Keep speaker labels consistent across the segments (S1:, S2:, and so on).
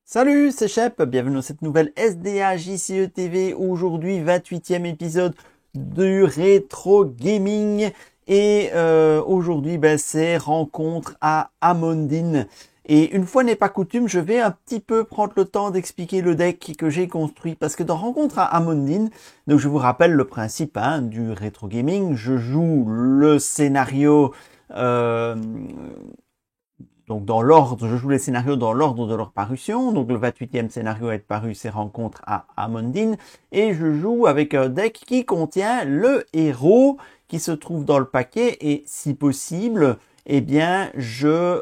S1: Salut, c'est Shep, bienvenue dans cette nouvelle SDA JCE TV. Aujourd'hui, 28e épisode du rétro gaming. Et aujourd'hui, c'est rencontre à Amondine. Et une fois n'est pas coutume, je vais un petit peu prendre le temps d'expliquer le deck que j'ai construit. Parce que dans rencontre à Amondine, donc je vous rappelle le principe du rétro gaming. Je joue le scénario... Donc dans l'ordre, je joue les scénarios dans l'ordre de leur parution. Donc le 28e scénario à être paru, c'est Rencontre à Amondine. Et je joue avec un deck qui contient le héros qui se trouve dans le paquet. Et si possible, eh bien, je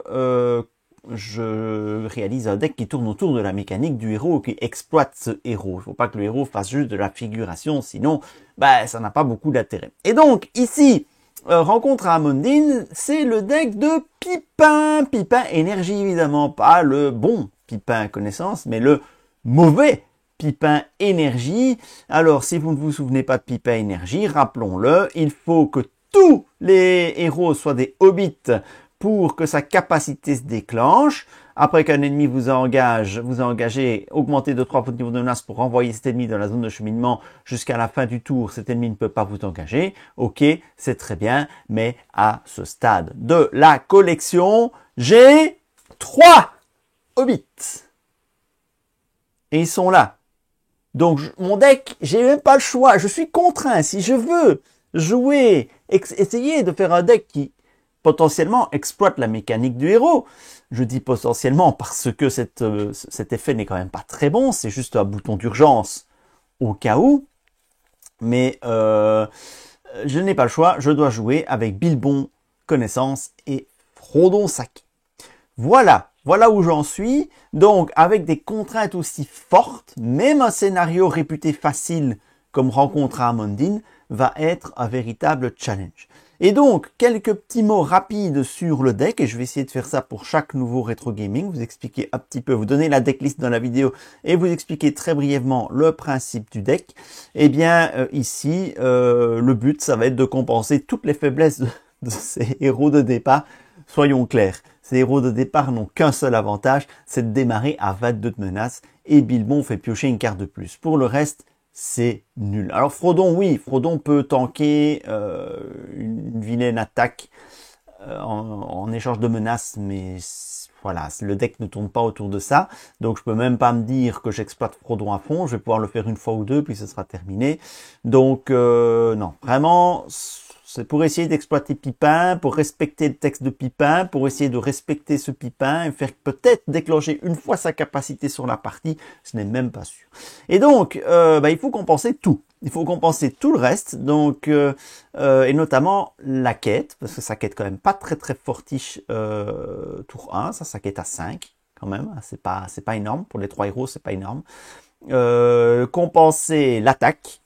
S1: réalise un deck qui tourne autour de la mécanique du héros, qui exploite ce héros. Il ne faut pas que le héros fasse juste de la figuration, sinon, ça n'a pas beaucoup d'intérêt. Et donc, ici... rencontre à Amondine, c'est le deck de Pipin. Pipin énergie, évidemment, pas le bon Pipin connaissance, mais le mauvais Pipin énergie. Alors, si vous ne vous souvenez pas de Pipin énergie, rappelons-le, il faut que tous les héros soient des hobbits pour que sa capacité se déclenche. Après qu'un ennemi vous a engagé, augmentez de 3 points de niveau de menace pour renvoyer cet ennemi dans la zone de cheminement jusqu'à la fin du tour. Cet ennemi ne peut pas vous engager. Ok, c'est très bien, mais à ce stade de la collection, j'ai 3 hobbits. Et ils sont là. Donc mon deck, j'ai même pas le choix. Je suis contraint. Si je veux jouer, essayer de faire un deck qui potentiellement exploite la mécanique du héros. Je dis potentiellement parce que cet effet n'est quand même pas très bon, c'est juste un bouton d'urgence au cas où. Mais je n'ai pas le choix, je dois jouer avec Bilbon Connaissance et Frodon Saki. Voilà où j'en suis. Donc avec des contraintes aussi fortes, même un scénario réputé facile comme Rencontre à Amondine va être un véritable challenge. Et donc, quelques petits mots rapides sur le deck, et je vais essayer de faire ça pour chaque nouveau rétro gaming, vous expliquer un petit peu, vous donner la decklist dans la vidéo, et vous expliquer très brièvement le principe du deck. Eh bien, ici, le but, ça va être de compenser toutes les faiblesses de ces héros de départ. Soyons clairs, ces héros de départ n'ont qu'un seul avantage, c'est de démarrer à 22 de menace, et Bilbon fait piocher une carte de plus. Pour le reste, c'est nul. Alors Frodon, oui, Frodon peut tanker une vilaine attaque en échange de menaces, mais voilà, le deck ne tourne pas autour de ça. Donc je peux même pas me dire que j'exploite Frodon à fond. Je vais pouvoir le faire une fois ou deux, puis ce sera terminé. Donc non, vraiment... c'est pour essayer d'exploiter Pipin, pour respecter le texte de Pipin, pour essayer de respecter ce Pipin et faire peut-être déclencher une fois sa capacité sur la partie, ce n'est même pas sûr. Et donc, il faut compenser tout. Il faut compenser tout le reste, donc et notamment la quête, parce que sa quête quand même pas très très fortiche tour 1, sa quête à 5 quand même, c'est pas énorme, pour les 3 héros c'est pas énorme. Compenser l'attaque.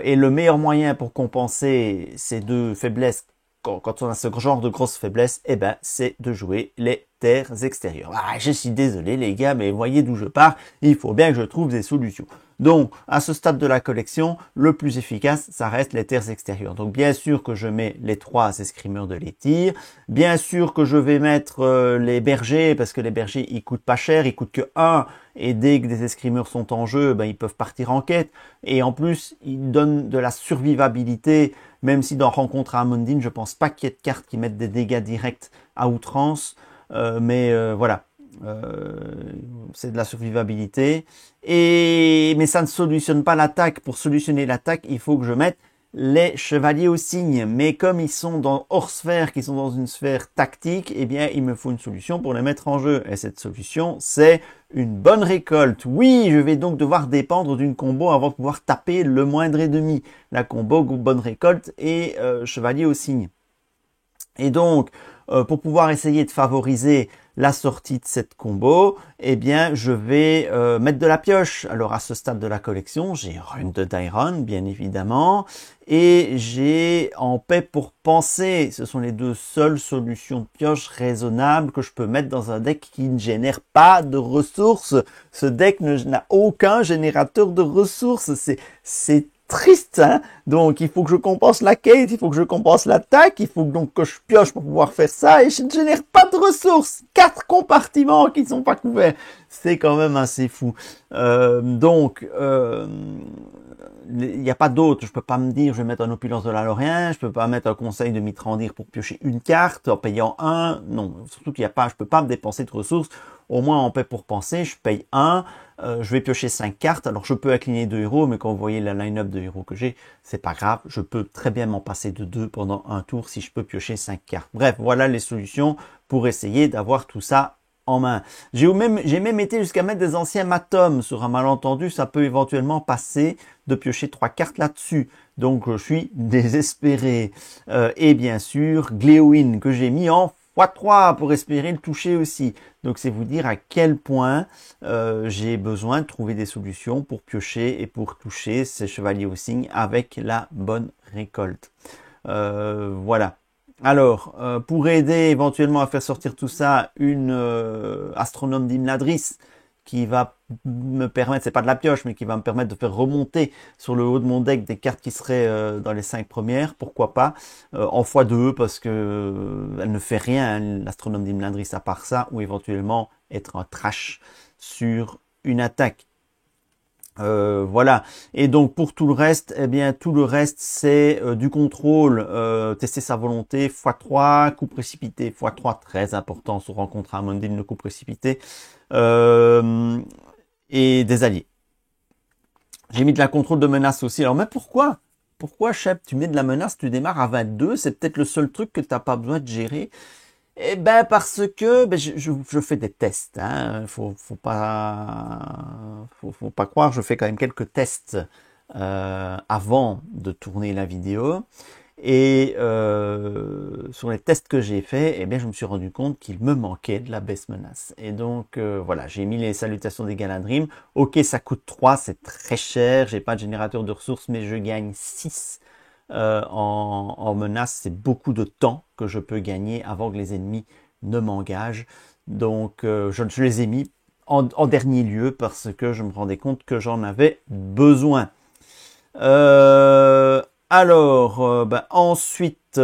S1: Et le meilleur moyen pour compenser ces deux faiblesses, quand on a ce genre de grosses faiblesses, c'est de jouer les terres extérieures. Je suis désolé les gars, mais voyez d'où je pars, il faut bien que je trouve des solutions. Donc, à ce stade de la collection, le plus efficace, ça reste les terres extérieures. Donc, bien sûr que je mets les 3 escrimeurs de l'étire. Bien sûr que je vais mettre les bergers, parce que les bergers, ils coûtent pas cher, ils coûtent que 1. Et dès que des escrimeurs sont en jeu, ils peuvent partir en quête. Et en plus, ils donnent de la survivabilité, même si dans Rencontre à Amondine, je pense pas qu'il y ait de cartes qui mettent des dégâts directs à outrance. Voilà. C'est de la survivabilité. Mais ça ne solutionne pas l'attaque. Pour solutionner l'attaque, il faut que je mette les chevaliers au cygne. Mais comme ils sont hors sphère, qu'ils sont dans une sphère tactique, il me faut une solution pour les mettre en jeu. Et cette solution, c'est une bonne récolte. Oui, je vais donc devoir dépendre d'une combo avant de pouvoir taper le moindre ennemi. La combo bonne récolte et chevalier au cygne. Et donc, pour pouvoir essayer de favoriser la sortie de cette combo, je vais mettre de la pioche. Alors à ce stade de la collection, j'ai Rune de Dairon, bien évidemment, et j'ai En paix pour penser. Ce sont les deux seules solutions de pioche raisonnables que je peux mettre dans un deck qui ne génère pas de ressources. Ce deck n'a aucun générateur de ressources. C'est triste, hein. Donc, il faut que je compense la quête, il faut que je compense l'attaque, il faut donc que je pioche pour pouvoir faire ça, et je ne génère pas de ressources. 4 compartiments qui ne sont pas couverts. C'est quand même assez fou. Il n'y a pas d'autre. Je peux pas me dire, je vais mettre un opulence de la Lorient, je peux pas mettre un conseil de Mitrandir pour piocher une carte en payant un. Non, surtout qu'il n'y a pas, je peux pas me dépenser de ressources. Au moins, en paie pour penser, je paye un. Je vais piocher 5 cartes. Alors, je peux incliner 2 héros, mais quand vous voyez la line-up de héros que j'ai, c'est pas grave. Je peux très bien m'en passer de 2 pendant un tour si je peux piocher 5 cartes. Bref, voilà les solutions pour essayer d'avoir tout ça en main. J'ai même été jusqu'à mettre des anciens Matom sur un malentendu. Ça peut éventuellement passer de piocher 3 cartes là-dessus. Donc, je suis désespéré. Et bien sûr, Gléowin que j'ai mis en x3 pour espérer le toucher aussi. Donc c'est vous dire à quel point j'ai besoin de trouver des solutions pour piocher et pour toucher ces chevaliers au cygne avec la bonne récolte. Voilà. Alors, pour aider éventuellement à faire sortir tout ça, une astronome d'Imladris qui va me permettre, c'est pas de la pioche, mais qui va me permettre de faire remonter sur le haut de mon deck des cartes qui seraient dans les 5 premières, pourquoi pas, en x2, parce que elle ne fait rien, hein, l'astronome d'Imladris à part ça, ou éventuellement être un trash sur une attaque. Voilà. Et donc pour tout le reste, eh bien tout le reste c'est du contrôle, tester sa volonté, x3, coup précipité, x3 très important sur rencontre à Amundine, le coup précipité, et des alliés. J'ai mis de la contrôle de menace aussi. Alors mais pourquoi? Pourquoi, Shep, tu mets de la menace, tu démarres à 22, c'est peut-être le seul truc que tu n'as pas besoin de gérer. Eh ben parce que je fais des tests, hein. Faut pas croire, je fais quand même quelques tests avant de tourner la vidéo. Et sur les tests que j'ai faits, eh bien je me suis rendu compte qu'il me manquait de la baisse menace. Et donc voilà, j'ai mis les salutations des Galadrim. Ok, ça coûte 3, c'est très cher, j'ai pas de générateur de ressources, mais je gagne 6 en menace, c'est beaucoup de temps que je peux gagner avant que les ennemis ne m'engagent. Donc je les ai mis en dernier lieu parce que je me rendais compte que j'en avais besoin. Ensuite,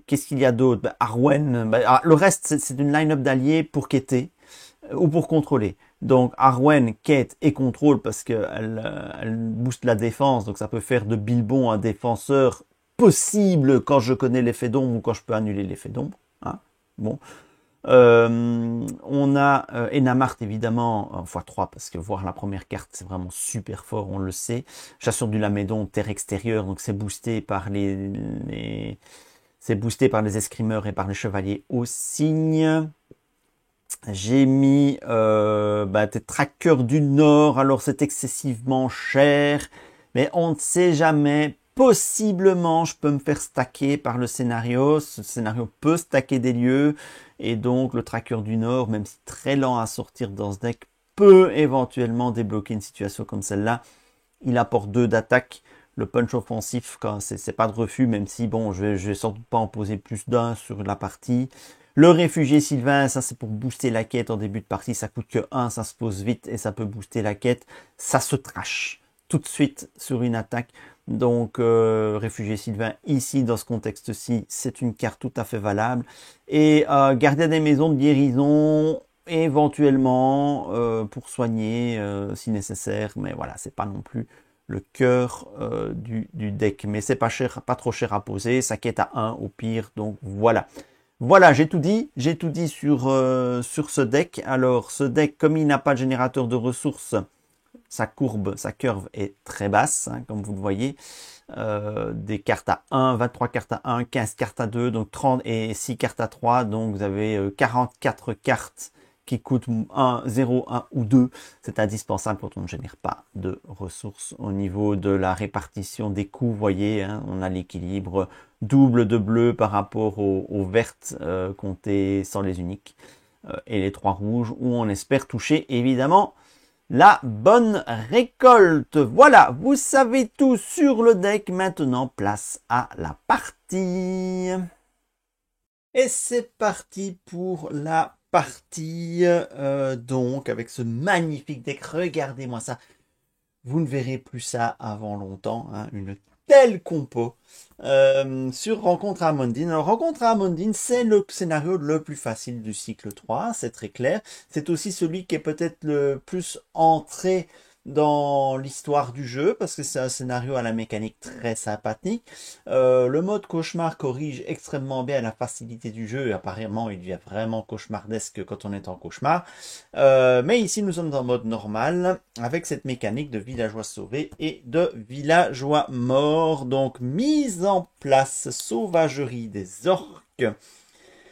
S1: qu'est-ce qu'il y a d'autre? Arwen, le reste c'est une line-up d'alliés pour quêter ou pour contrôler. Donc Arwen, quête et contrôle parce qu'elle elle booste la défense, donc ça peut faire de Bilbon un défenseur possible quand je connais l'effet d'ombre ou quand je peux annuler l'effet d'ombre. Hein, bon. On a Enamart évidemment x3 parce que voir la première carte c'est vraiment super fort, on le sait. Chasseur du Lamédon, terre extérieure, donc c'est boosté par c'est boosté par les escrimeurs et par les chevaliers au cygne. J'ai mis des trackers du Nord, alors c'est excessivement cher, mais on ne sait jamais. Possiblement, je peux me faire stacker par le scénario. Ce scénario peut stacker des lieux, et donc le tracker du Nord, même si très lent à sortir dans ce deck, peut éventuellement débloquer une situation comme celle-là. Il apporte 2 d'attaque. Le punch offensif, quand c'est pas de refus, même si bon, je vais sans doute pas en poser plus d'un sur la partie. Le réfugié Sylvain, ça c'est pour booster la quête en début de partie, ça coûte que 1, ça se pose vite et ça peut booster la quête. Ça se trash tout de suite sur une attaque. Donc réfugié Sylvain ici dans ce contexte-ci, c'est une carte tout à fait valable. Et gardien des maisons de guérison, éventuellement pour soigner si nécessaire, mais voilà, c'est pas non plus le cœur du deck. Mais c'est pas cher, pas trop cher à poser, ça quête à 1 au pire, donc voilà. Voilà, j'ai tout dit sur ce deck. Alors, ce deck, comme il n'a pas de générateur de ressources, sa curve est très basse, hein, comme vous le voyez. Des cartes à 1, 23 cartes à 1, 15 cartes à 2, donc 30 et 6 cartes à 3. Donc, vous avez 44 cartes qui coûtent 1, 0, 1 ou 2. C'est indispensable quand on ne génère pas de ressources. Au niveau de la répartition des coûts, vous voyez, hein, on a l'équilibre double de bleu par rapport aux vertes comptées sans les uniques et les 3 rouges où on espère toucher évidemment la bonne récolte. Voilà, vous savez tout sur le deck. Maintenant, place à la partie. Et c'est parti pour la partie, donc avec ce magnifique deck. Regardez-moi ça. Vous ne verrez plus ça avant longtemps, hein, une telle compo sur Rencontre à Amandine. Alors, Rencontre à Amandine, c'est le scénario le plus facile du cycle 3, c'est très clair. C'est aussi celui qui est peut-être le plus entré dans l'histoire du jeu, parce que c'est un scénario à la mécanique très sympathique. Le mode cauchemar corrige extrêmement bien la facilité du jeu, et apparemment il devient vraiment cauchemardesque quand on est en cauchemar. Mais ici nous sommes en mode normal, avec cette mécanique de villageois sauvés et de villageois morts. Donc mise en place, sauvagerie des orques.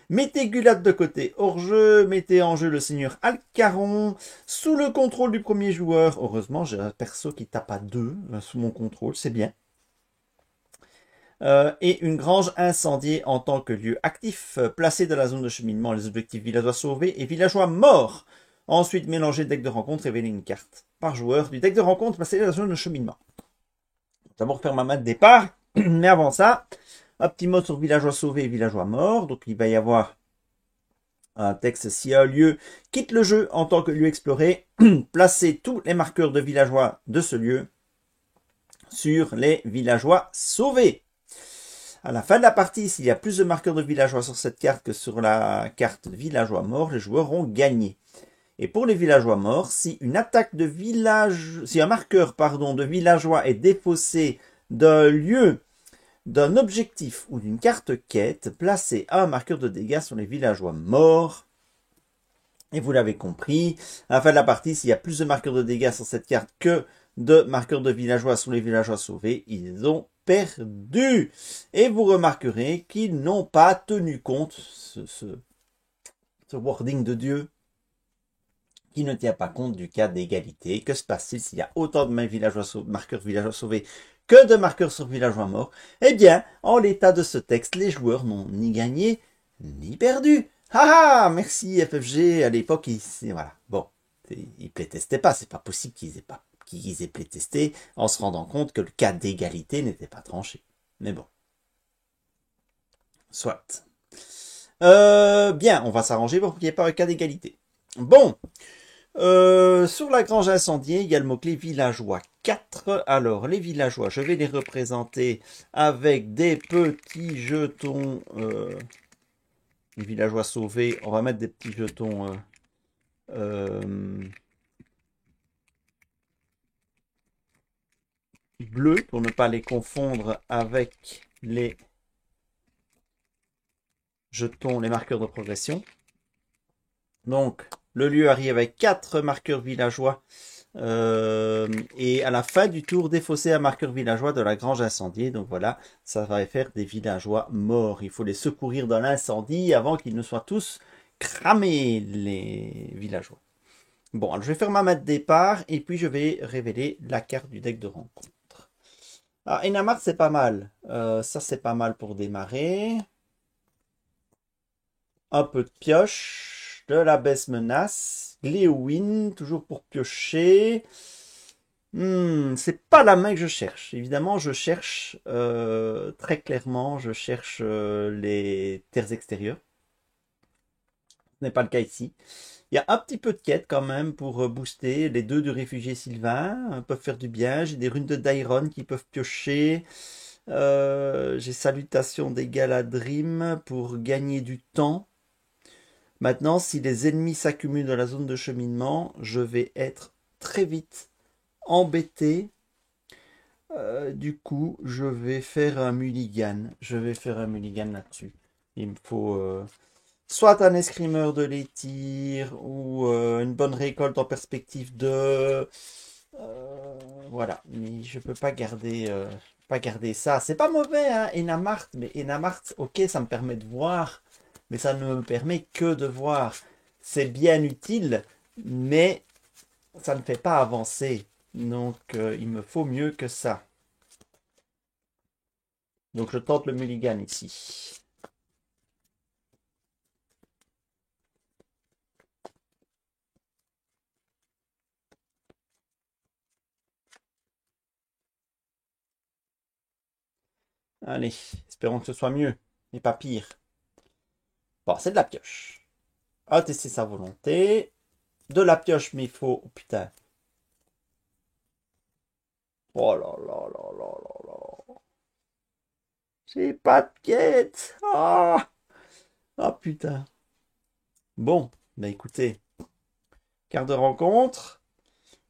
S1: Mettez Gulad de côté hors jeu, mettez en jeu le seigneur Alcaron, sous le contrôle du premier joueur. Heureusement, j'ai un perso qui tape à 2 sous mon contrôle, c'est bien. Et une grange incendiée en tant que lieu actif, placé dans la zone de cheminement, les objectifs villageois sauvés et villageois morts. Ensuite, mélanger le deck de rencontre, révéler une carte par joueur du deck de rencontre placé dans la zone de cheminement. D'abord faire ma main de départ, mais avant ça, un petit mot sur villageois sauvés et villageois morts. Donc il va y avoir un texte: si un lieu quitte le jeu en tant que lieu exploré, placez tous les marqueurs de villageois de ce lieu sur les villageois sauvés. À la fin de la partie, s'il y a plus de marqueurs de villageois sur cette carte que sur la carte villageois morts, les joueurs ont gagné. Et pour les villageois morts, si une attaque de village, si un marqueur, de villageois est défaussé d'un lieu, d'un objectif ou d'une carte quête, placez un marqueur de dégâts sur les villageois morts. Et vous l'avez compris, à la fin de la partie, s'il y a plus de marqueurs de dégâts sur cette carte que de marqueurs de villageois sur les villageois sauvés, ils ont perdu. Et vous remarquerez qu'ils n'ont pas tenu compte, ce wording de Dieu, qui ne tient pas compte du cas d'égalité. Que se passe-t-il s'il y a autant de marqueurs villageois sauvés que de marqueurs sur villageois morts? Eh bien, en l'état de ce texte, les joueurs n'ont ni gagné ni perdu. Ah, merci FFG, à l'époque, voilà. Bon, ils playtestaient pas, c'est pas possible qu'ils aient playtesté en se rendant compte que le cas d'égalité n'était pas tranché. Mais bon. Soit. Bien, on va s'arranger pour qu'il n'y ait pas un cas d'égalité. Bon. Sur la grange incendiée, il y a le mot-clé villageois 4. Alors, les villageois, je vais les représenter avec des petits jetons. Les villageois sauvés, on va mettre des petits jetons bleus pour ne pas les confondre avec les jetons, les marqueurs de progression. Donc, le lieu arrive avec 4 marqueurs villageois. Et à la fin du tour, défausser un marqueur villageois de la grange incendiée. Donc voilà, ça va faire des villageois morts. Il faut les secourir dans l'incendie avant qu'ils ne soient tous cramés, les villageois. Bon, alors je vais faire ma main de départ et puis je vais révéler la carte du deck de rencontre. Alors, Enamart, c'est pas mal. Ça, c'est pas mal pour démarrer. Un peu de pioche, de la baisse menace, Gléowin, toujours pour piocher. C'est pas la main que je cherche. Évidemment, je cherche très clairement, je cherche les terres extérieures. Ce n'est pas le cas ici. Il y a un petit peu de quête quand même pour booster. Les 2 du réfugié Sylvain peuvent faire du bien. J'ai des runes de Dairon qui peuvent piocher. J'ai salutation des Galadrim pour gagner du temps. Maintenant, si les ennemis s'accumulent dans la zone de cheminement, je vais être très vite embêté. Du coup, je vais faire un mulligan. Je vais faire un mulligan là-dessus. Il me faut soit un escrimeur de l'étire ou une bonne récolte en perspective de... voilà, mais je peux pas garder ça. C'est pas mauvais, hein, Enamart, mais Enamart, ok, ça me permet de voir, mais ça ne me permet que de voir. C'est bien utile, mais ça ne fait pas avancer. Donc, il me faut mieux que ça. Donc, je tente le mulligan ici. Allez, espérons que ce soit mieux, mais pas pire. Bon, c'est de la pioche. A tester sa volonté. De la pioche, mais il faut... Oh putain. Oh là là là là là là. J'ai pas de quête. Ah, ah putain. Bon, bah écoutez, carte de rencontre.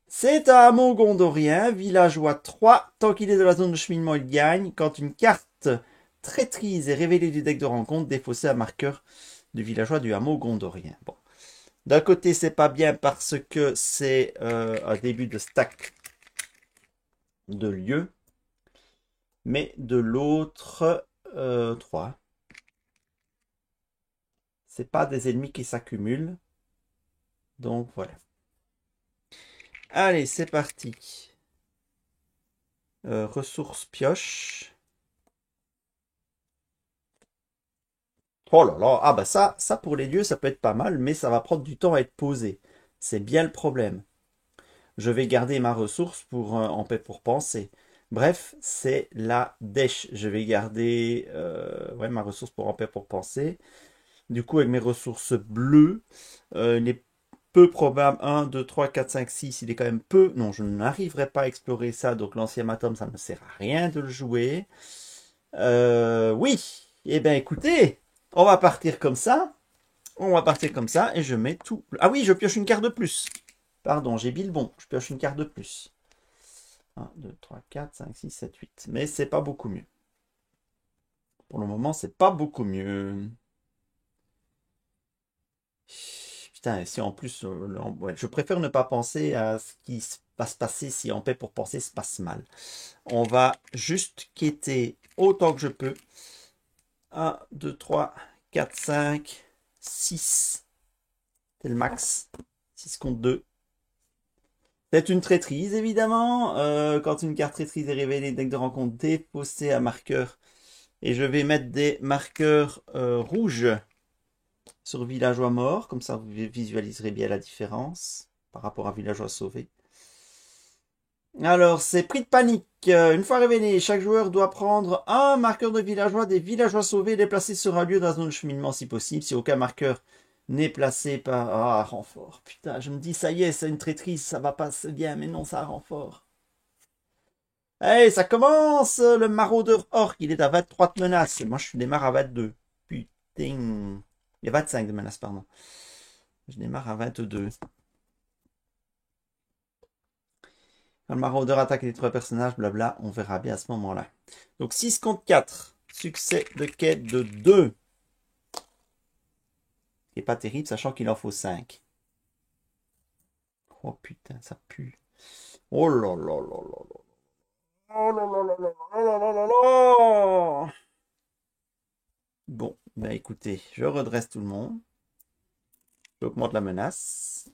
S1: C'est un hameau gondorien, villageois 3. Tant qu'il est dans la zone de cheminement, il gagne. Quand une carte traîtrise est révélée du deck de rencontre, défaussée à marqueur du villageois du hameau gondorien. Bon. D'un côté, c'est pas bien parce que c'est un début de stack de lieu. Mais de l'autre, 3. C'est pas des ennemis qui s'accumulent. Donc voilà. Allez, c'est parti. Ressources pioche. Oh là là, ah bah ça pour les lieux, ça peut être pas mal, mais ça va prendre du temps à être posé. C'est bien le problème. Je vais garder ma ressource pour en paix pour penser. Bref, c'est la dèche. Je vais garder ouais, ma ressource pour en paix pour penser. Du coup, avec mes ressources bleues, il est peu probable. 1, 2, 3, 4, 5, 6. Il est quand même peu. Non, je n'arriverai pas à explorer ça. Donc l'ancien matum, ça ne me sert à rien de le jouer. Oui. Eh bien, écoutez, on va partir comme ça. On va partir comme ça et je mets tout. Ah oui, je pioche une carte de plus. Pardon, j'ai bile bon. Je pioche une carte de plus. 1, 2, 3, 4, 5, 6, 7, 8. Mais c'est pas beaucoup mieux. Pour le moment, c'est pas beaucoup mieux. Putain, si en plus, ouais, je préfère ne pas penser à ce qui va se passer si en paix pour penser se passe mal. On va juste quêter autant que je peux. 1, 2, 3, 4, 5, 6. C'est le max. 6 contre 2. C'est une traîtrise, évidemment. Quand une carte traîtrise est révélée, deck de rencontre défaussé à marqueur. Et je vais mettre des marqueurs rouges sur villageois mort. Comme ça, vous visualiserez bien la différence par rapport à villageois sauvé. Alors, c'est prix de panique. Une fois révélé, chaque joueur doit prendre un marqueur de villageois des villageois sauvés et les placer sur un lieu dans la zone de cheminement si possible. Si aucun marqueur n'est placé par... Ah, renfort. Putain, je me dis, ça y est, c'est une traîtrise, ça va pas bien, mais non, ça renfort. Hey, ça commence, le maraudeur orc, il est à 23 de menaces. Moi, je démarre à 22. Putain. Il y a 25 de menaces, pardon. Je démarre à 22. Quand le maraudeur attaque les 3 personnages, blabla, on verra bien à ce moment-là. Donc 6 contre 4. Succès de quête de 2. Ce n'est pas terrible, sachant qu'il en faut 5. Oh putain, ça pue. Oh là là là là là. Oh là là là là là là là là. Bon, ben écoutez, je redresse tout le monde. J'augmente la menace.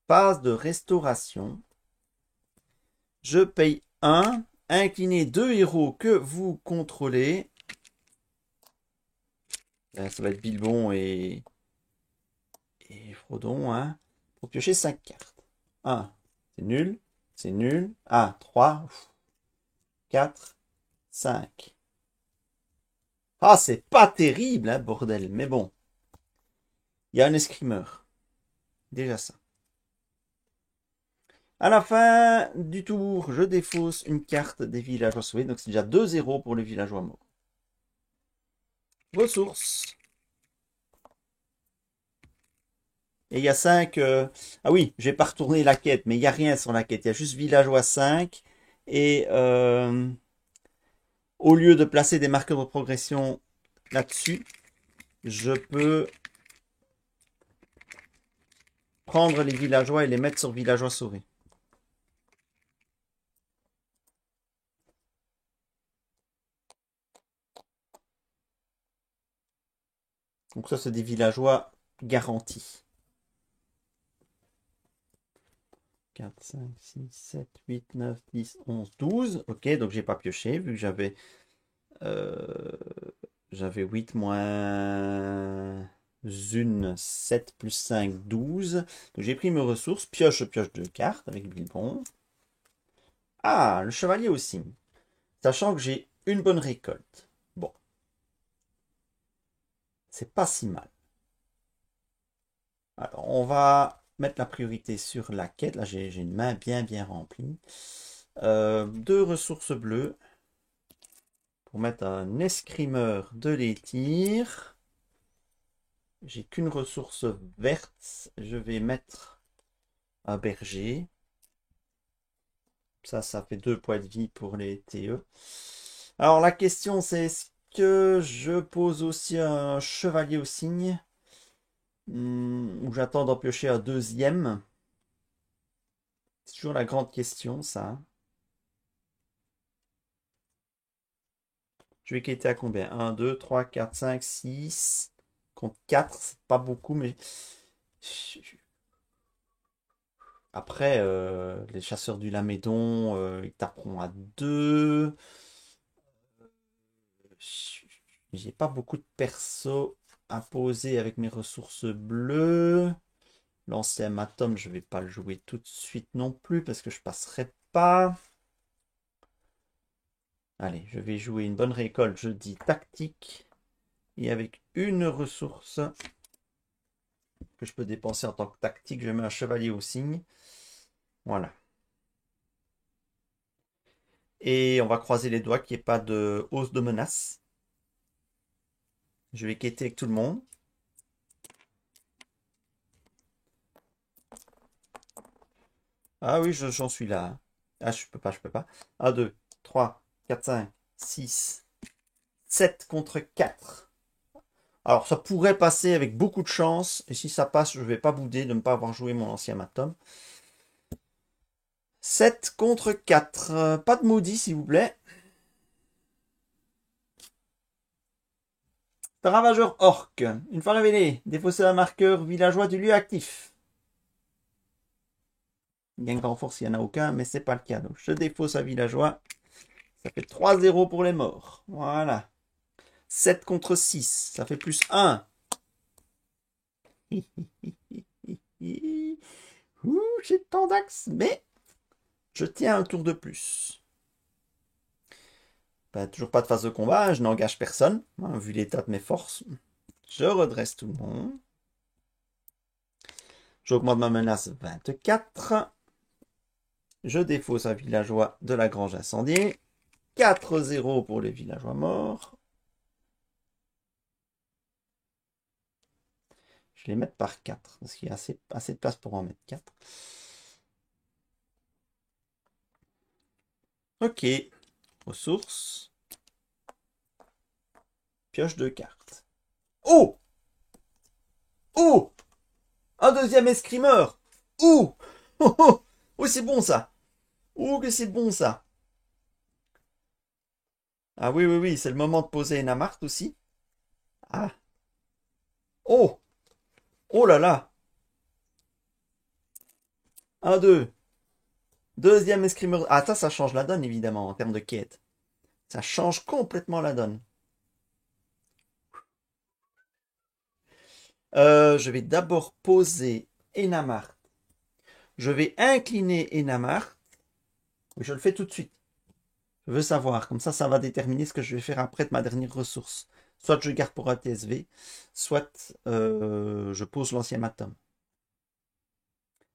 S1: Phase de restauration. Je paye 1. Inclinez 2 héros que vous contrôlez. Là, ça va être Bilbon et Frodon, hein. Pour piocher 5 cartes. 1. C'est nul. C'est nul. Ah, 3. 4. 5. Ah, c'est pas terrible, hein, bordel. Mais bon. Il y a un escrimeur. Déjà ça. À la fin du tour, je défausse une carte des villageois sauvés. Donc c'est déjà 2-0 pour les villageois morts. Ressources. Et il y a 5... Ah oui, je vais pas retourner la quête, mais il n'y a rien sur la quête. Il y a juste villageois 5. Et au lieu de placer des marqueurs de progression là-dessus, je peux prendre les villageois et les mettre sur villageois sauvés. Donc ça, c'est des villageois garantis. 4, 5, 6, 7, 8, 9, 10, 11, 12. Ok, donc j'ai pas pioché vu que j'avais 8 moins 1, 7 plus 5, 12. Donc j'ai pris mes ressources, pioche 2 cartes avec Bilbon. Ah, le chevalier aussi. Sachant que j'ai une bonne récolte. Bon. C'est pas si mal. Alors, on va mettre la priorité sur la quête. Là, j'ai une main bien remplie. Deux ressources bleues pour mettre un escrimeur de l'étire. J'ai qu'une ressource verte. Je vais mettre un berger. Ça fait 2 points de vie pour les TE. Alors la question c'est est-ce que je pose aussi un chevalier au cygne ou j'attends d'en piocher un deuxième? C'est toujours la grande question ça. Je vais quitter à combien? 1, 2, 3, 4, 5, 6. Contre 4, c'est pas beaucoup, mais... Après, les chasseurs du Lamédon, ils taperont à 2. J'ai pas beaucoup de persos à poser avec mes ressources bleues. L'ancien Matom, je vais pas le jouer tout de suite non plus parce que je passerai pas. Allez, je vais jouer une bonne récolte, je dis tactique. Et avec une ressource que je peux dépenser en tant que tactique, je mets un chevalier au cygne. Voilà. Et on va croiser les doigts qu'il n'y ait pas de hausse de menace. Je vais quêter avec tout le monde. Ah oui, j'en suis là. Ah, je peux pas, je peux pas. 1, 2, 3, 4, 5, 6, 7 contre 4. Alors, ça pourrait passer avec beaucoup de chance. Et si ça passe, je ne vais pas bouder de ne pas avoir joué mon ancien Matom. 7 contre 4. Pas de maudit, s'il vous plaît. Ravageur orc. Une fois révélé, défausser un marqueur villageois du lieu actif. Gain de renfort s'il n'y en a aucun, mais c'est pas le cas. Donc je défausse un villageois. Ça fait 3-0 pour les morts. Voilà. 7 contre 6. Ça fait plus 1. J'ai tant d'axes, mais je tiens un tour de plus. Ben, toujours pas de phase de combat, je n'engage personne, hein, vu l'état de mes forces. Je redresse tout le monde. J'augmente ma menace 24. Je défausse un villageois de la grange incendiée. 4-0 pour les villageois morts. Je vais les mettre par 4, parce qu'il y a assez de place pour en mettre 4. Ok. Ressources. Pioche 2 cartes. Oh! Oh! Un deuxième escrimeur! Oh! Oh, oh! Oh, c'est bon ça! Oh, que c'est bon ça! Ah oui, oui, oui, c'est le moment de poser Enamart aussi. Ah! Oh! Oh là là! 1, 2. Deuxième escrimeur. Ah, ça change la donne, évidemment, en termes de quête. Ça change complètement la donne. Je vais d'abord poser Enamart. Je vais incliner Enamart. Je le fais tout de suite. Je veux savoir. Comme ça va déterminer ce que je vais faire après de ma dernière ressource. Soit je garde pour un TSV, soit je pose l'ancien Matom.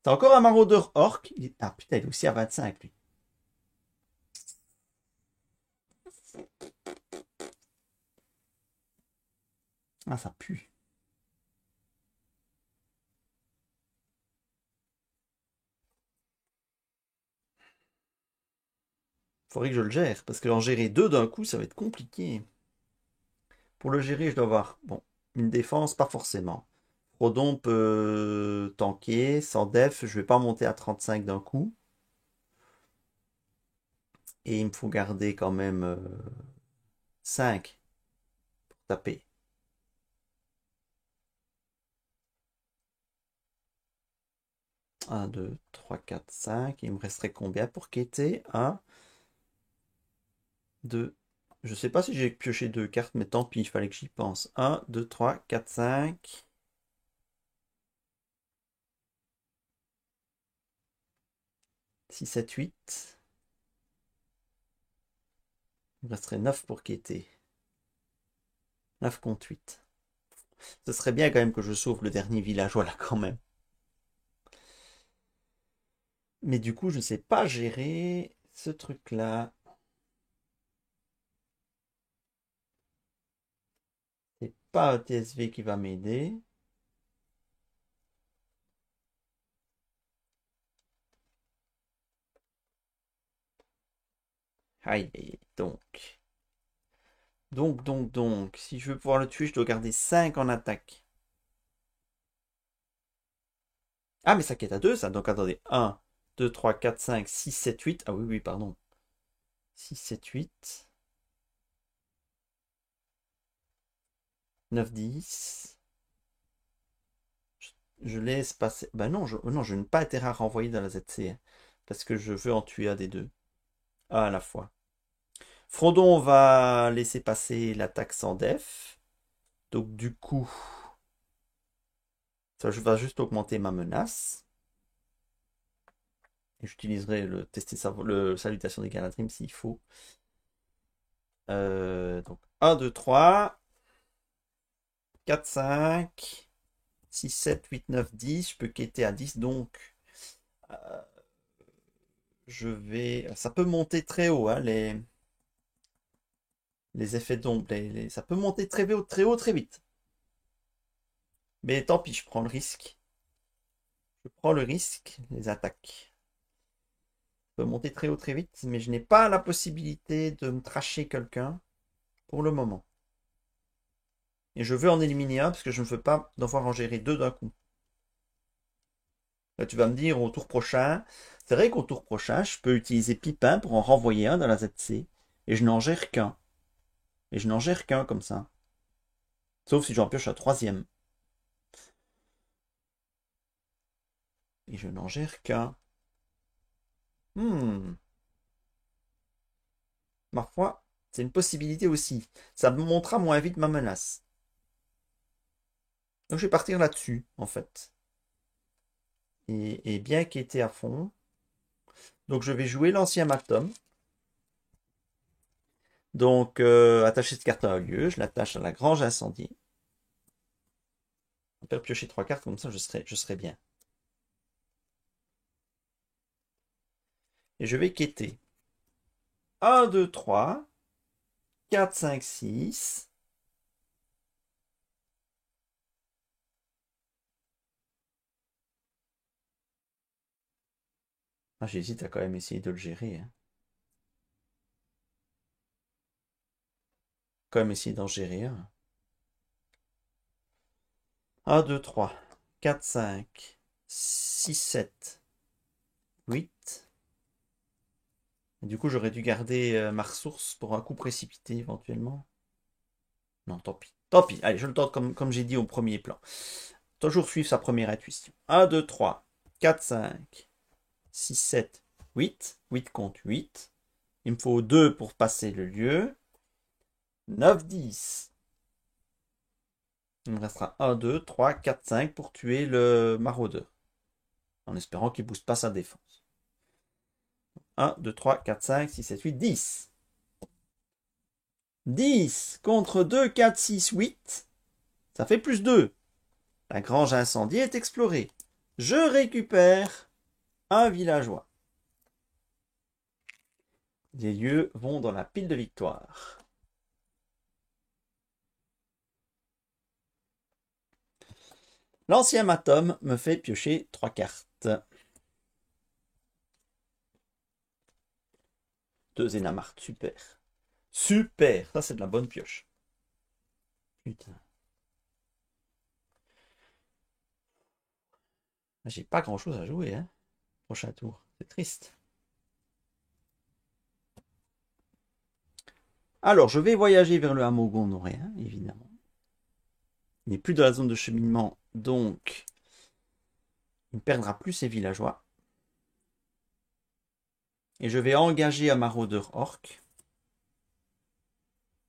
S1: T'as encore un maraudeur orc. Ah putain, il est aussi à 25 lui. Ah, ça pue. Faudrait que je le gère, parce que en gérer deux d'un coup, ça va être compliqué. Pour le gérer, je dois avoir, bon, une défense, pas forcément. Frodon peut tanker, sans def, je vais pas monter à 35 d'un coup. Et il me faut garder quand même 5 pour taper. 1, 2, 3, 4, 5. Il me resterait combien pour quitter? 1, 2. Je sais pas si j'ai pioché 2 cartes, mais tant pis, il fallait que j'y pense. 1, 2, 3, 4, 5. 6, 7, 8. Il me resterait 9 pour quitter. 9 contre 8. Ce serait bien quand même que je sauve le dernier villageois là quand même. Mais du coup, je ne sais pas gérer ce truc-là, c'est pas un TSV qui va m'aider. Aïe, aïe, donc, si je veux pouvoir le tuer, je dois garder 5 en attaque. Ah, mais ça quête à 2, ça. Donc, attendez. 1, 2, 3, 4, 5, 6, 7, 8. Ah oui, oui, pardon. 6, 7, 8. 9, 10. Je laisse passer. Bah non, non, je n'ai pas intérêt à renvoyer dans la ZC. Hein, parce que je veux en tuer un des deux. Un à la fois. Frodon va laisser passer l'attaque sans def. Donc, du coup, ça va juste augmenter ma menace. Et j'utiliserai le salutation des Galadrim s'il faut. Donc 1, 2, 3, 4, 5, 6, 7, 8, 9, 10. Je peux quitter à 10. Donc, je vais. Ça peut monter très haut, hein, les effets d'ombre. Ça peut monter très haut, très haut, très vite. Mais tant pis, je prends le risque. Je prends le risque, les attaques. Ça peut monter très haut, très vite, mais je n'ai pas la possibilité de me tracher quelqu'un pour le moment. Et je veux en éliminer un parce que je ne veux pas devoir en gérer deux d'un coup. Là, tu vas me dire au tour prochain, c'est vrai qu'au tour prochain, je peux utiliser Pipin pour en renvoyer un dans la ZC. Et je n'en gère qu'un. Et je n'en gère qu'un comme ça. Sauf si j'en pioche un troisième. Et je n'en gère qu'un. Ma foi, c'est une possibilité aussi. Ça me montrera moins vite ma menace. Donc je vais partir là-dessus, en fait. Et bien qu'était à fond. Donc je vais jouer l'ancien Matom. Donc attacher cette carte à un lieu, je l'attache à la grange incendie. On peut piocher 3 cartes, comme ça je serai bien. Et je vais quêter. 1, 2, 3, 4, 5, 6. Ah, j'hésite à quand même essayer de le gérer. Hein. Quand même essayer d'en gérer un. 1, 2, 3, 4, 5, 6, 7, 8. Et du coup, j'aurais dû garder ma ressource pour un coup précipité éventuellement. Non, tant pis. Tant pis. Allez, je le tente comme j'ai dit au premier plan. Toujours suivre sa première intuition. 1, 2, 3, 4, 5, 6, 7, 8. 8 compte 8. Il me faut 2 pour passer le lieu. 9, 10. Il me restera 1, 2, 3, 4, 5 pour tuer le maraudeur. En espérant qu'il ne booste pas sa défense. 1, 2, 3, 4, 5, 6, 7, 8, 10. 10 contre 2, 4, 6, 8. Ça fait plus 2. La grange incendiée est explorée. Je récupère un villageois. Les lieux vont dans la pile de victoire. L'ancien Matom me fait piocher 3 cartes. 2 Énamartes, super. Super, ça c'est de la bonne pioche. Putain. J'ai pas grand chose à jouer, hein. Prochain tour, c'est triste. Alors, je vais voyager vers le hameau gondorien, évidemment. Il n'est plus dans la zone de cheminement, donc il ne perdra plus ses villageois. Et je vais engager un maraudeur orc.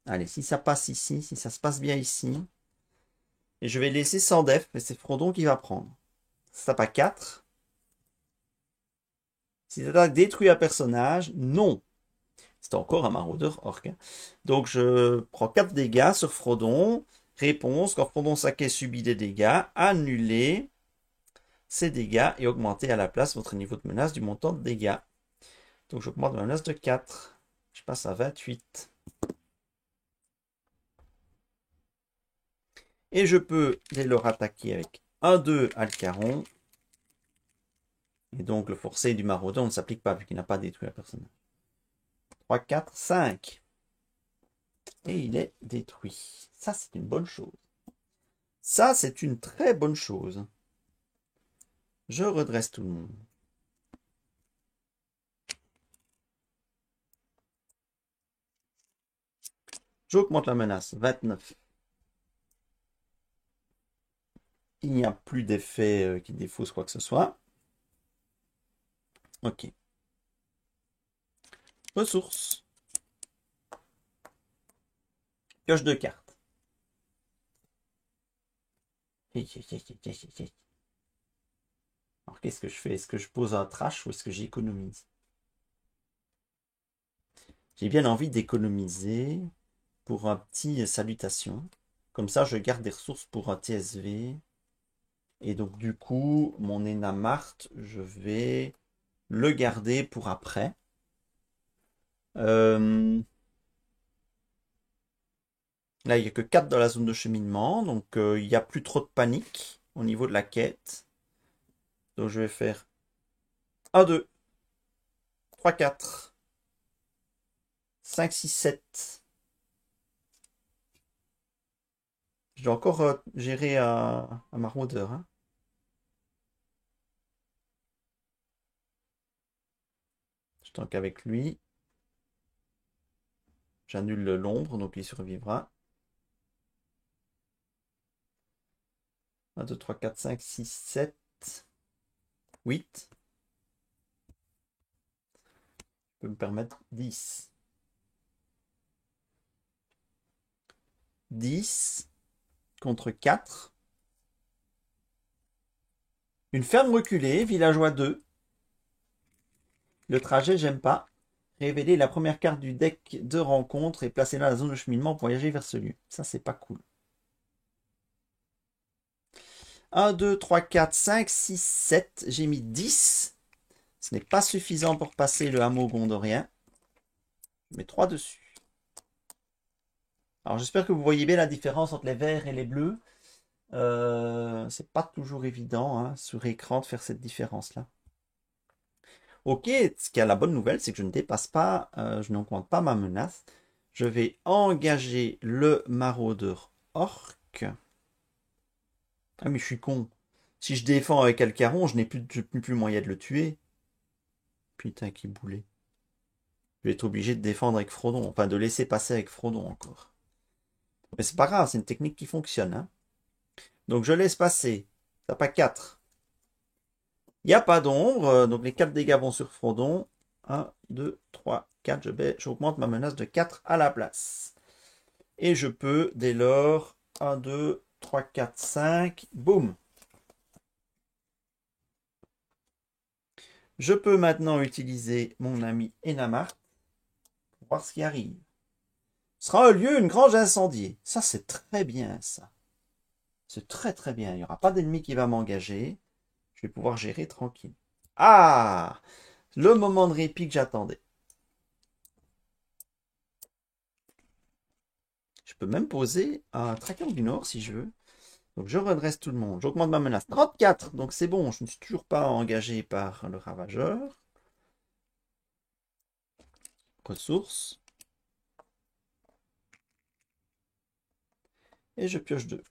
S1: Allez, si ça passe ici, si ça se passe bien ici. Et je vais laisser sans def, mais c'est Frodon qui va prendre. Ça tape à 4. Si cette attaque détruit un personnage, non. C'est encore un maraudeur orc. Hein. Donc je prends 4 dégâts sur Frodon. Réponse, quand Frodon Saquet subit des dégâts, annulez ces dégâts et augmentez à la place votre niveau de menace du montant de dégâts. Donc j'augmente ma menace de 4. Je passe à 28. Et je peux dès lors attaquer avec 1-2 Alcaron. Et donc le forcé du maraudeur ne s'applique pas vu qu'il n'a pas détruit la personne. 3, 4, 5. Et il est détruit. Ça, c'est une bonne chose. Ça, c'est une très bonne chose. Je redresse tout le monde. J'augmente la menace. 29. Il n'y a plus d'effet qui défausse quoi que ce soit. Ok. Ressources. Pioche 2 cartes. Alors qu'est-ce que je fais? Est-ce que je pose un trash ou est-ce que j'économise? J'ai bien envie d'économiser pour un petit salutation. Comme ça, je garde des ressources pour un TSV. Et donc, du coup, mon Enamart, je vais le garder pour après. Là, il n'y a que 4 dans la zone de cheminement. Donc, il n'y a plus trop de panique au niveau de la quête. Donc, je vais faire 1, 2, 3, 4, 5, 6, 7. Je dois encore gérer un maraudeur. Hein. Je tank avec lui. J'annule l'ombre, donc il survivra. 1, 2, 3, 4, 5, 6, 7, 8. Je peux me permettre 10. 10 contre 4. Une ferme reculée, villageois 2. Le trajet, j'aime pas. Révéler la première carte du deck de rencontre et placer-la dans la zone de cheminement pour voyager vers ce lieu. Ça, c'est pas cool. 1, 2, 3, 4, 5, 6, 7. J'ai mis 10. Ce n'est pas suffisant pour passer le hameau gondorien. Je mets 3 dessus. Alors, j'espère que vous voyez bien la différence entre les verts et les bleus. C'est pas toujours évident hein, sur écran de faire cette différence-là. Ok, ce qui a la bonne nouvelle, c'est que je ne dépasse pas, je n'augmente pas ma menace. Je vais engager le maraudeur orc. Ah mais je suis con. Si je défends avec Alcaron, je n'ai plus moyen de le tuer. Putain, qui boulet. Je vais être obligé de défendre avec Frodon. Enfin, de laisser passer avec Frodon encore. Mais c'est pas grave, c'est une technique qui fonctionne. Hein. Donc je laisse passer. Ça pas 4. Il n'y a pas d'ombre. Donc les 4 dégâts vont sur Frodon. 1, 2, 3, 4. J'augmente ma menace de 4 à la place. Et je peux, dès lors, 1, 2, 3, 4, 5. Boum. Je peux maintenant utiliser mon ami Enamart pour voir ce qui arrive. Ce sera un lieu, une grange incendiée. Ça, c'est très bien, ça. C'est très, très bien. Il n'y aura pas d'ennemi qui va m'engager. Je vais pouvoir gérer tranquille. Ah! Le moment de répit que j'attendais. Je peux même poser un traqueur du Nord si je veux. Donc je redresse tout le monde. J'augmente ma menace. 34. Donc c'est bon. Je ne suis toujours pas engagé par le ravageur. Ressources. Et je pioche 2.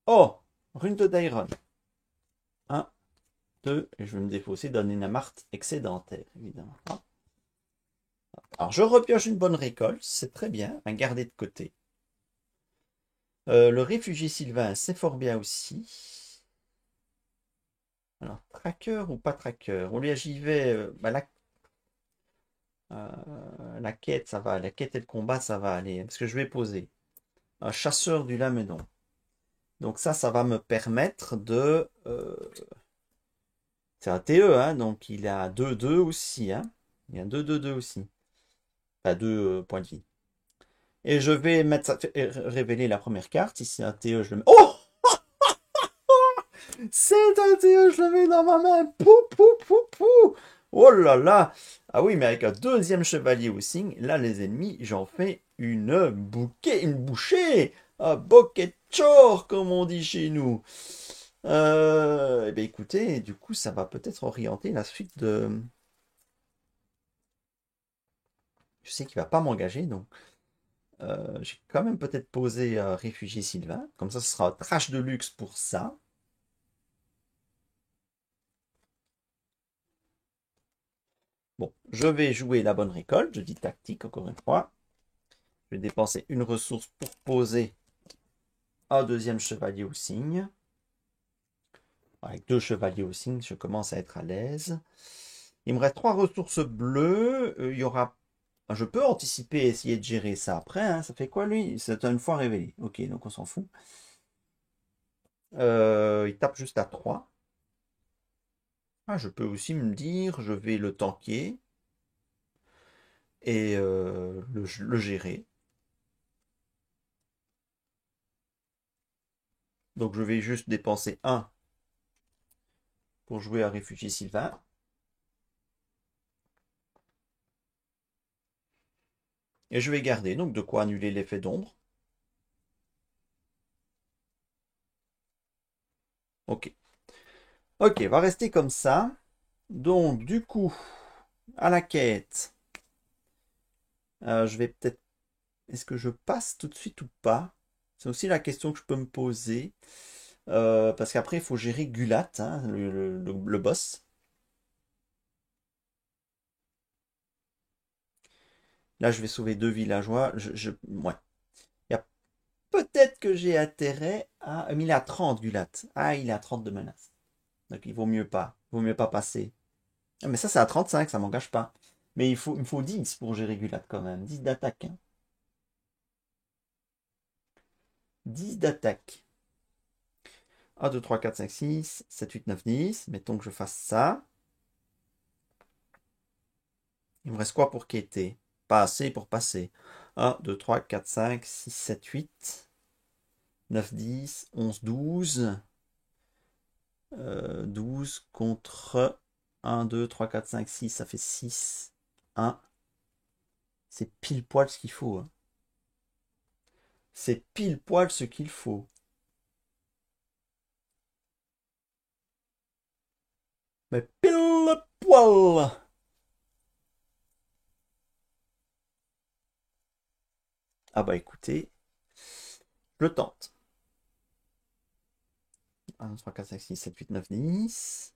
S1: Oh! Rune de Dairon. 1, 2. Et je vais me défausser d'un Enamart excédentaire, évidemment. Alors je repioche une bonne récolte. C'est très bien. À garder de côté. Le réfugié Sylvain, c'est fort bien aussi. Alors, tracker ou pas tracker? On lui j'y vais. La quête, ça va. La quête et le combat, ça va aller. Parce que je vais poser un chasseur du Lamédon. Donc ça va me permettre de... c'est un TE, hein, donc il a 2-2 aussi. Hein. Il a 2-2-2 aussi. Enfin, 2 points de vie. Et je vais révéler la première carte. Ici, un TE, je le mets... Oh! C'est un TE, je le mets dans ma main. Pou, pou, pou, pou. Oh là là! Ah oui, mais avec un deuxième chevalier au signe, là, les ennemis, j'en fais une bouchée! Un bouquet de chor, comme on dit chez nous. Eh bien, écoutez, du coup, ça va peut-être orienter la suite de... Je sais qu'il va pas m'engager, donc j'ai quand même peut-être posé réfugié Sylvain. Comme ça, ce sera un trash de luxe pour ça. Bon, je vais jouer la bonne récolte. Je dis tactique, encore une fois. Je vais dépenser une ressource pour poser un deuxième chevalier au cygne. Avec deux chevaliers au cygne, je commence à être à l'aise. Il me reste trois ressources bleues. Il y aura... Je peux anticiper et essayer de gérer ça après. Hein. Ça fait quoi, lui? C'est une fois révélé. Ok, donc on s'en fout. Il tape juste à 3. Ah, je peux aussi me dire, je vais le tanker et le gérer. Donc je vais juste dépenser 1 pour jouer à réfugié Sylvain. Et je vais garder, donc de quoi annuler l'effet d'ombre. Ok. Ok, va rester comme ça. Donc du coup, à la quête, je vais peut-être... Est-ce que je passe tout de suite ou pas? C'est aussi la question que je peux me poser. Parce qu'après, il faut gérer Gulat, hein, le boss. Là, je vais sauver deux villageois. Ouais. Il y a peut-être que j'ai intérêt à... Mais il est à 30, Gulat. Ah, il est à 30 de menace. Donc il vaut mieux pas. Il vaut mieux pas passer. Ah, mais ça, c'est à 35, ça m'engage pas. Mais il me faut 10 pour gérer Gulat quand même. 10 d'attaque. Hein. 10 d'attaque. 1, 2, 3, 4, 5, 6, 7, 8, 9, 10. Mettons que je fasse ça. Il me reste quoi pour quêter? Pas assez pour passer. 1, 2, 3, 4, 5, 6, 7, 8, 9, 10, 11, 12. 12 contre 1, 2, 3, 4, 5, 6, ça fait 6. 1. C'est pile poil ce qu'il faut. Hein. C'est pile poil ce qu'il faut. Mais pile poil. Ah bah écoutez, je le tente. 1, 2, 3, 4, 5, 6, 7, 8, 9, 10.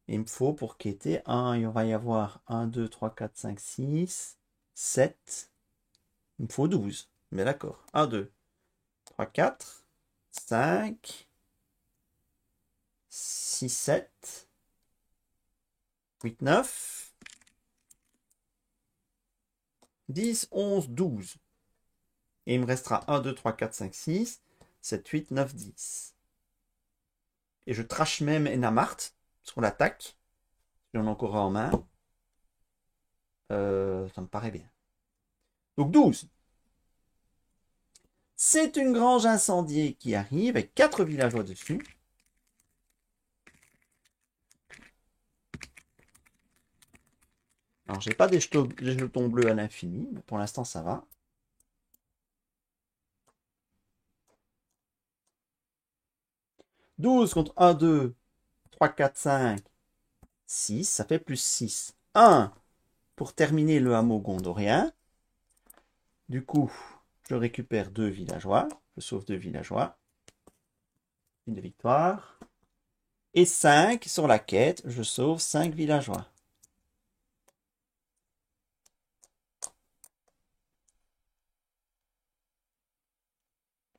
S1: Il me faut pour quêter 1, il va y avoir 1, 2, 3, 4, 5, 6, 7. Il me faut 12. Mais d'accord. 1, 2, 3, 4, 5, 6, 7, 8, 9, 10, 11, 12. Et il me restera 1, 2, 3, 4, 5, 6, 7, 8, 9, 10. Et je trash même Enamart sur l'attaque. J'en ai encore en main. Ça me paraît bien. Donc 12. C'est une grange incendiée qui arrive avec 4 villageois dessus. Alors, j'ai pas des jetons bleus à l'infini, mais pour l'instant, ça va. « 12 contre 1, 2, 3, 4, 5, 6. Ça fait plus 6. 1 pour terminer le hameau gondorien. Du coup, je récupère 2 villageois. Je sauve 2 villageois. Une victoire. Et 5 sur la quête. Je sauve 5 villageois.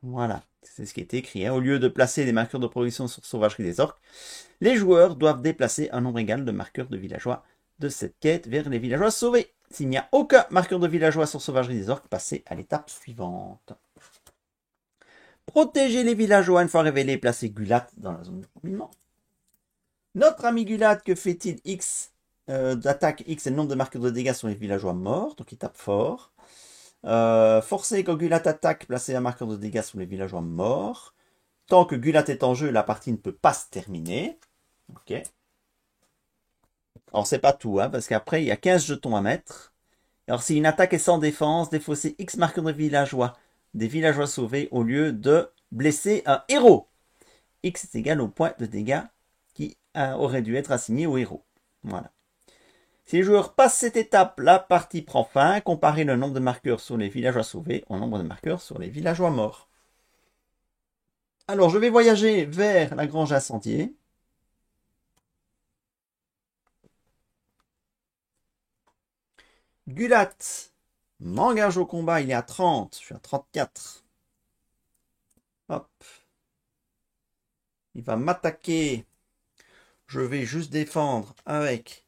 S1: Voilà, c'est ce qui est écrit. Hein. Au lieu de placer des marqueurs de progression sur sauvagerie des orques, les joueurs doivent déplacer un nombre égal de marqueurs de villageois de cette quête vers les villageois sauvés. S'il n'y a aucun marqueur de villageois sur sauvagerie des orques, passez à l'étape suivante. Protéger les villageois une fois révélés, placer Gulat dans la zone de combinement. Notre ami Gulat, que fait-il? X d'attaque, X est le nombre de marqueurs de dégâts sur les villageois morts, donc il tape fort. Forcer quand Gulat attaque, placer un marqueur de dégâts sur les villageois morts. Tant que Gulat est en jeu, la partie ne peut pas se terminer. Ok. Alors, c'est pas tout, hein, parce qu'après, il y a 15 jetons à mettre. Alors, si une attaque est sans défense, défausser X marqueurs de villageois, des villageois sauvés, au lieu de blesser un héros. X est égal au point de dégâts qui aurait dû être assigné au héros. Voilà. Si les joueurs passent cette étape, la partie prend fin. Comparez le nombre de marqueurs sur les villageois sauvés au nombre de marqueurs sur les villageois morts. Alors, je vais voyager vers la grange incendiée. Gulat m'engage au combat, il est à 30, je suis à 34. Hop. Il va m'attaquer. Je vais juste défendre avec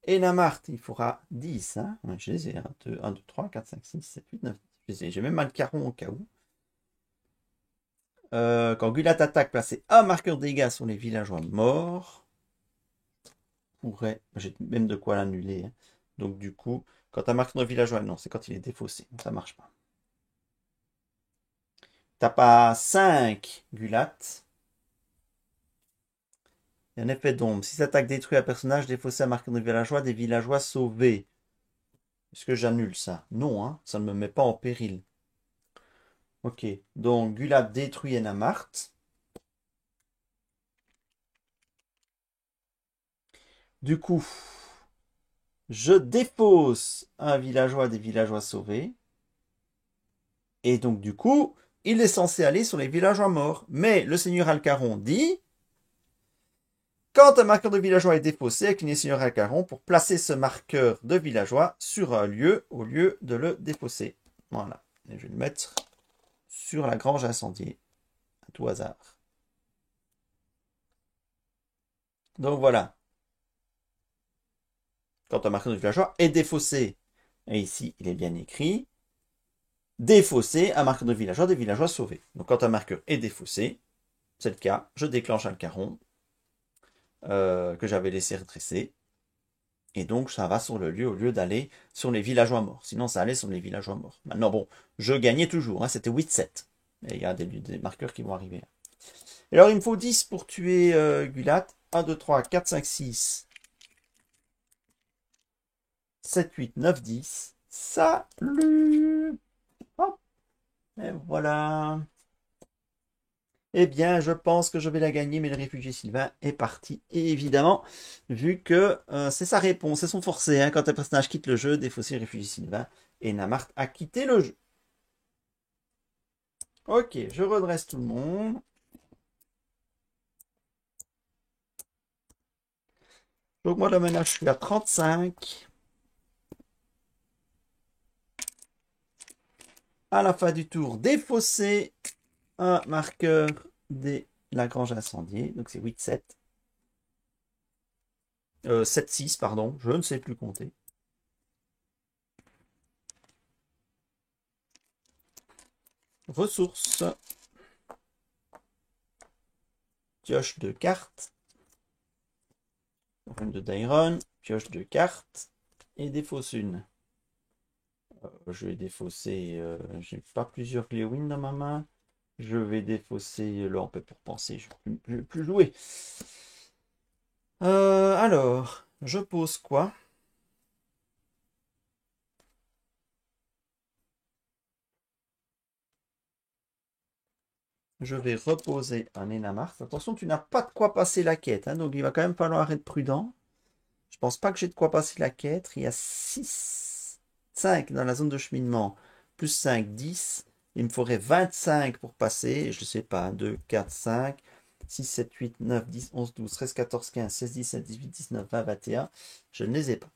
S1: Enamart, il faudra 10. Hein. Ouais, je les ai. 1, 2, 3, 4, 5, 6, 7, 8, 9. Je les ai. J'ai même mal caron au cas où. Quand Gulat attaque, placez un marqueur de dégâts sur les villageois morts. J'ai même de quoi l'annuler. Hein. Donc du coup, quand un marqueur de villageois, non, c'est quand il est défaussé. Ça marche pas. Tape à 5, Gulat. Il y a un effet d'ombre. Si cette attaque détruit un personnage, défaussé à marqueur de villageois, des villageois sauvés. Est-ce que j'annule ça? Non, hein, ça ne me met pas en péril. Ok, donc Gulat détruit Enamart. Du coup, je défausse un villageois des villageois sauvés. Et donc, du coup, il est censé aller sur les villageois morts. Mais le seigneur Alcaron dit, quand un marqueur de villageois est défaussé, inclinez le seigneur Alcaron pour placer ce marqueur de villageois sur un lieu au lieu de le défausser. Voilà. Et je vais le mettre sur la grange incendiée, à tout hasard. Donc voilà. Quand un marqueur de villageois est défaussé, et ici il est bien écrit, défaussé un marqueur de villageois des villageois sauvés. Donc quand un marqueur est défaussé, c'est le cas, je déclenche un caron que j'avais laissé redresser. Et donc ça va sur le lieu au lieu d'aller sur les villageois morts. Sinon ça allait sur les villageois morts. Maintenant bon, je gagnais toujours, hein, c'était 8-7. Et il y a des marqueurs qui vont arriver là. Et alors il me faut 10 pour tuer Gulat. 1, 2, 3, 4, 5, 6. 7, 8, 9, 10. Salut! Hop! Et voilà. Eh bien, je pense que je vais la gagner, mais le réfugié Sylvain est parti. Et évidemment, vu que c'est sa réponse, c'est son forcé. Hein, quand un personnage quitte le jeu, défausser le réfugié Sylvain. Et Namart a quitté le jeu. Ok, je redresse tout le monde. Donc moi, là maintenant, je suis à 35. À la fin du tour, défausser un marqueur de la grange incendiée. Donc c'est 8-7. 7-6, pardon. Je ne sais plus compter. Ressources. Pioche de cartes. De Dairon. Pioche de cartes. Et défausse une. Je vais défausser. J'ai pas plusieurs Cléowin dans ma main. Je vais défausser l'orbe pour penser. Je ne vais plus jouer. Alors, je pose quoi? Je vais reposer un Enamart. Attention, tu n'as pas de quoi passer la quête. Hein, donc il va quand même falloir être prudent. Je pense pas que j'ai de quoi passer la quête. Il y a 6, 5 dans la zone de cheminement. Plus 5, 10. Il me faudrait 25 pour passer. Je ne sais pas. 2, 4, 5, 6, 7, 8, 9, 10, 11, 12, 13, 14, 15, 16, 17, 18, 19, 20, 21. Je ne les ai pas.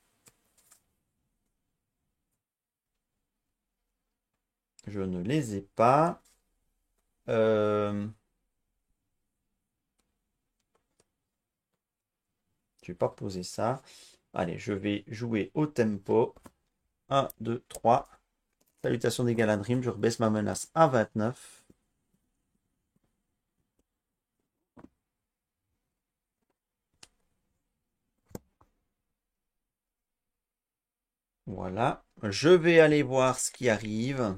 S1: Je ne les ai pas. Je vais pas poser ça. Allez, je vais jouer au tempo. 1, 2, 3. Salutations des Galadrim. Je rebaisse ma menace à 29. Voilà. Je vais aller voir ce qui arrive.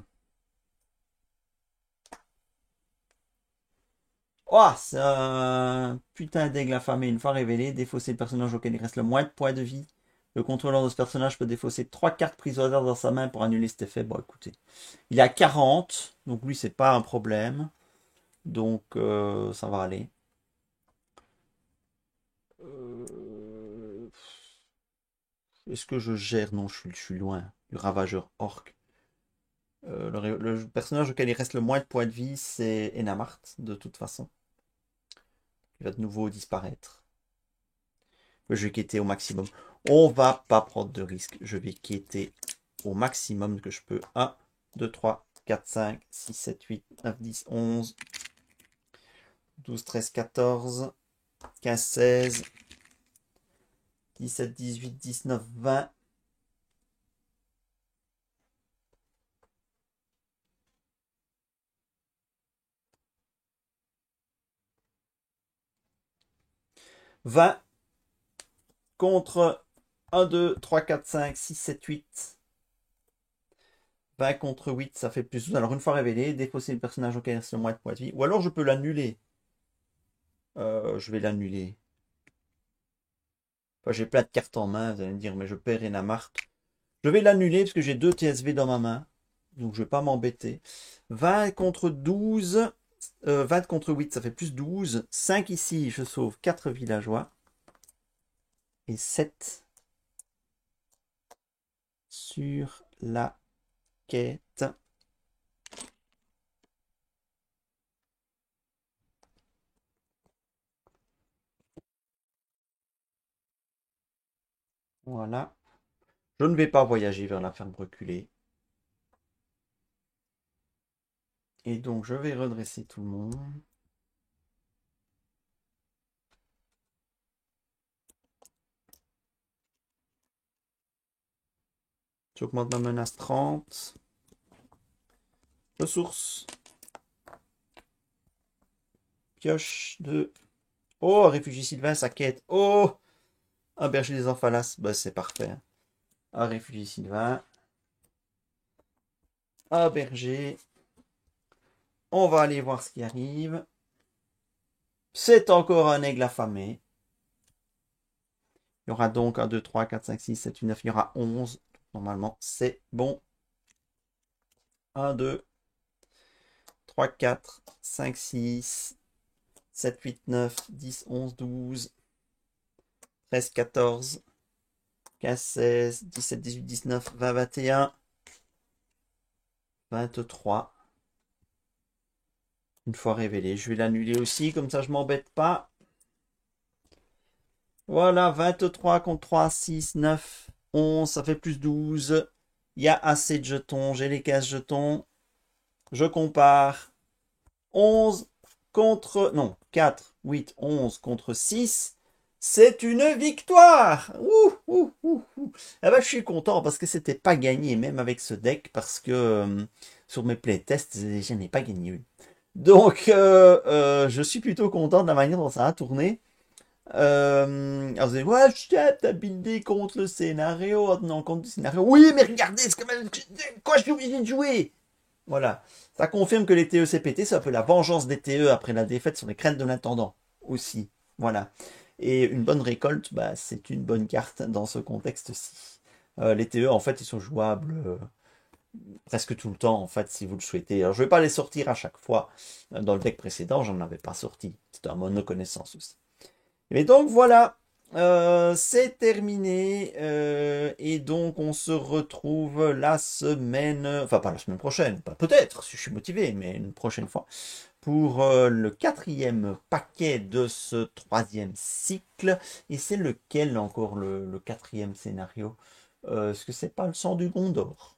S1: Oh, c'est un putain d'aigle affamé une fois révélé. Défausser le personnage auquel il reste le moins de points de vie. Le contrôleur de ce personnage peut défausser 3 cartes prises au hasard dans sa main pour annuler cet effet. Bon, écoutez. Il a 40, donc lui, c'est pas un problème. Donc, ça va aller. Est-ce que je gère? Non, je suis loin du ravageur orc. Le personnage auquel il reste le moins de points de vie, c'est Enamart, de toute façon. Il va de nouveau disparaître. Je vais quêter au maximum. On va pas prendre de risques. Je vais quêter au maximum que je peux. 1, 2, 3, 4, 5, 6, 7, 8, 9, 10, 11, 12, 13, 14, 15, 16, 17, 18, 19, 20. « 20 contre 1, 2, 3, 4, 5, 6, 7, 8. 20 contre 8, ça fait plus 12. Alors, une fois révélé, défausser le personnage auquel il reste le moins de points de vie. Ou alors, je peux l'annuler. Je vais l'annuler. Enfin, j'ai plein de cartes en main, vous allez me dire, mais je perds Enamart. Je vais l'annuler parce que j'ai 2 TSV dans ma main. Donc, je ne vais pas m'embêter. 20 contre 12. 20 contre 8, ça fait plus 12. 5 ici, je sauve 4 villageois. Et 7 sur la quête. Voilà. Je ne vais pas voyager vers la ferme reculée. Et donc, je vais redresser tout le monde. J'augmente ma menace 30. Ressources. Pioche de... Oh, réfugié Sylvain, sa quête. Oh, un berger des Amphalas. Bah, c'est parfait. Un réfugié Sylvain. Un berger. On va aller voir ce qui arrive. C'est encore un aigle affamé. Il y aura donc 1, 2, 3, 4, 5, 6, 7, 8, 9. Il y aura 11. Normalement, c'est bon. 1, 2, 3, 4, 5, 6, 7, 8, 9, 10, 11, 12, 13, 14, 15, 16, 17, 18, 19, 20, 21, 23. Une fois révélé, je vais l'annuler aussi, comme ça je m'embête pas. Voilà, 23 contre 3, 6, 9, 11, ça fait plus 12. Il y a assez de jetons, j'ai les 15 jetons. Je compare. 11 contre... Non, 4, 8, 11 contre 6. C'est une victoire. Ah bah, je suis content parce que c'était pas gagné, même avec ce deck, parce que sur mes playtests, je n'ai pas gagné. Donc, je suis plutôt content de la manière dont ça a tourné. Alors vous allez ouais, t'as buildé contre le scénario, en tenant compte du scénario. Oui, mais regardez, ce que quoi, je suis obligé de jouer. Voilà. Ça confirme que les TE-CPT, c'est un peu la vengeance des TE après la défaite sur les craintes de l'intendant aussi. Voilà. Et une bonne récolte, bah, c'est une bonne carte dans ce contexte-ci. Les TE, en fait, ils sont jouables presque tout le temps, en fait, si vous le souhaitez. Alors, je ne vais pas les sortir à chaque fois. Dans le deck précédent, j'en avais pas sorti. C'était un mono-connaissance aussi. Et donc, voilà. C'est terminé. Et donc, on se retrouve la semaine... Enfin, pas la semaine prochaine. Pas peut-être, si je suis motivé, mais une prochaine fois. Pour le 4e paquet de ce 3e cycle. Et c'est lequel encore le 4e scénario? Est-ce que c'est pas le sang du Gondor?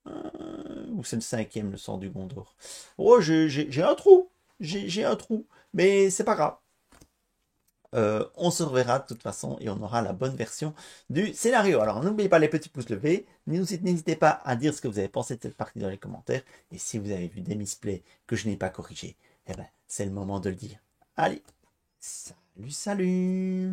S1: Ou c'est le 5e, le sang du Gondor? Oh, j'ai un trou. J'ai un trou. Mais c'est pas grave. On se reverra de toute façon et on aura la bonne version du scénario. Alors n'oubliez pas les petits pouces levés, n'hésitez pas à dire ce que vous avez pensé de cette partie dans les commentaires, et si vous avez vu des misplays que je n'ai pas corrigés, eh ben c'est le moment de le dire. Allez, salut, salut!